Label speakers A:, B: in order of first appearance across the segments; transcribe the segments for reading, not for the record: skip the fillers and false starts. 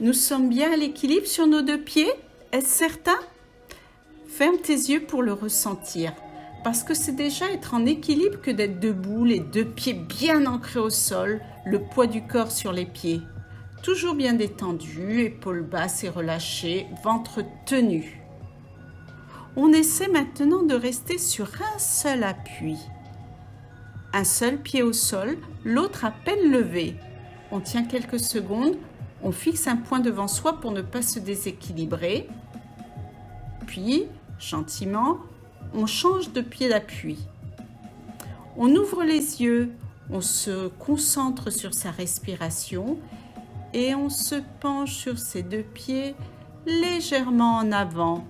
A: Nous sommes bien à l'équilibre sur nos deux pieds? Est-ce certain? Ferme tes yeux pour le ressentir, parce que c'est déjà être en équilibre que d'être debout, les deux pieds bien ancrés au sol, le poids du corps sur les pieds. Toujours bien détendu, épaules basses et relâchées, ventre tenu. On essaie maintenant de rester sur un seul appui. Un seul pied au sol, l'autre à peine levé. On tient quelques secondes, on fixe un point devant soi pour ne pas se déséquilibrer. Puis, gentiment, on change de pied d'appui. On ouvre les yeux, on se concentre sur sa respiration et on se penche sur ses deux pieds légèrement en avant,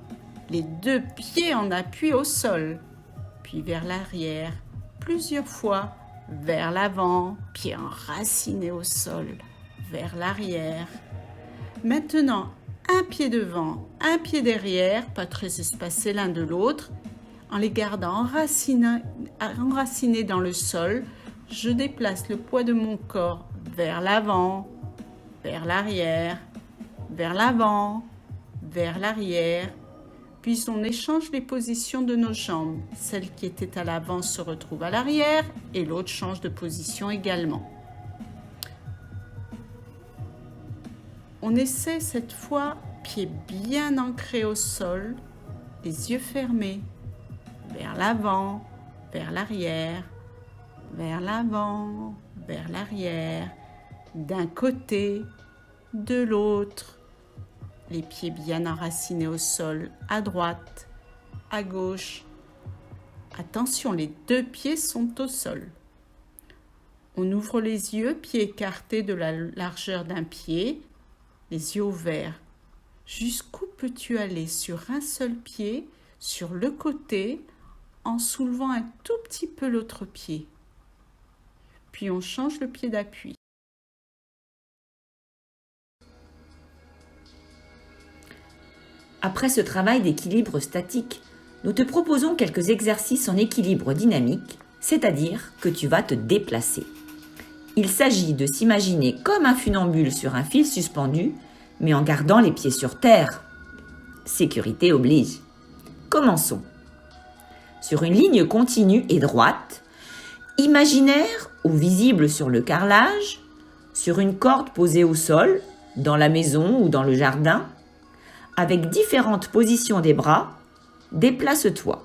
A: les deux pieds en appui au sol, puis vers l'arrière, plusieurs fois, vers l'avant, pieds enracinés au sol, vers l'arrière. Maintenant, un pied devant, un pied derrière, pas très espacés l'un de l'autre. En les gardant enracinés dans le sol, je déplace le poids de mon corps vers l'avant, vers l'arrière, vers l'avant, vers l'arrière. Puis on échange les positions de nos jambes. Celle qui était à l'avant se retrouve à l'arrière et l'autre change de position également. On essaie cette fois, pieds bien ancrés au sol, les yeux fermés, vers l'avant, vers l'arrière, vers l'avant, vers l'arrière, d'un côté, de l'autre. Les pieds bien enracinés au sol, à droite, à gauche. Attention, les deux pieds sont au sol. On ouvre les yeux, pieds écartés de la largeur d'un pied, les yeux ouverts. Jusqu'où peux-tu aller sur un seul pied, sur le côté, en soulevant un tout petit peu l'autre pied? Puis on change le pied d'appui.
B: Après ce travail d'équilibre statique, nous te proposons quelques exercices en équilibre dynamique, c'est-à-dire que tu vas te déplacer. Il s'agit de s'imaginer comme un funambule sur un fil suspendu, mais en gardant les pieds sur terre. Sécurité oblige. Commençons. Sur une ligne continue et droite, imaginaire ou visible sur le carrelage, sur une corde posée au sol, dans la maison ou dans le jardin, avec différentes positions des bras, déplace-toi.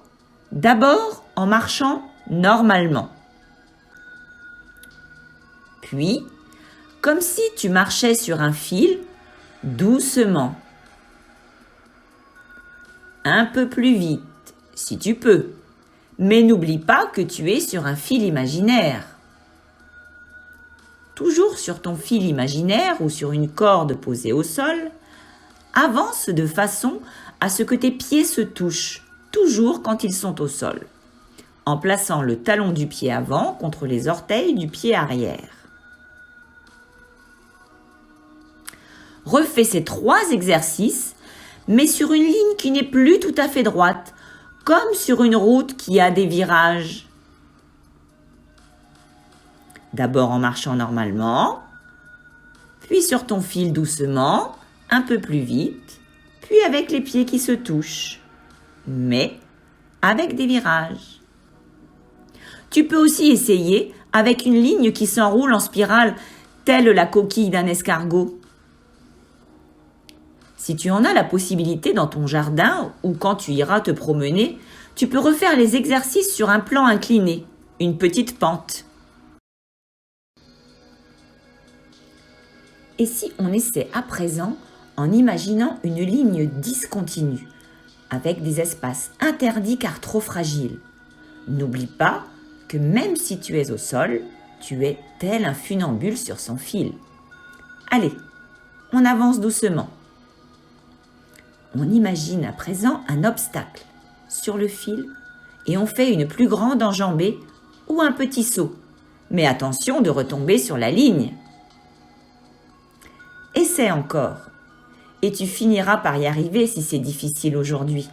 B: D'abord en marchant normalement. Puis, comme si tu marchais sur un fil, doucement. Un peu plus vite, si tu peux. Mais n'oublie pas que tu es sur un fil imaginaire. Toujours sur ton fil imaginaire ou sur une corde posée au sol, avance de façon à ce que tes pieds se touchent, toujours quand ils sont au sol, en plaçant le talon du pied avant contre les orteils du pied arrière. Refais ces 3 exercices, mais sur une ligne qui n'est plus tout à fait droite, comme sur une route qui a des virages. D'abord en marchant normalement, puis sur ton fil doucement, un peu plus vite, puis avec les pieds qui se touchent, mais avec des virages. Tu peux aussi essayer avec une ligne qui s'enroule en spirale, telle la coquille d'un escargot. Si tu en as la possibilité dans ton jardin ou quand tu iras te promener, tu peux refaire les exercices sur un plan incliné, une petite pente. Et si on essaie à présent en imaginant une ligne discontinue, avec des espaces interdits car trop fragiles? N'oublie pas que même si tu es au sol, tu es tel un funambule sur son fil. Allez, on avance doucement. On imagine à présent un obstacle sur le fil et on fait une plus grande enjambée ou un petit saut. Mais attention de retomber sur la ligne. Essaie encore et tu finiras par y arriver si c'est difficile aujourd'hui.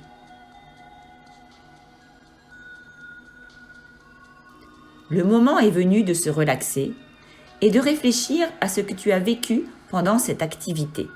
B: Le moment est venu de se relaxer et de réfléchir à ce que tu as vécu pendant cette activité.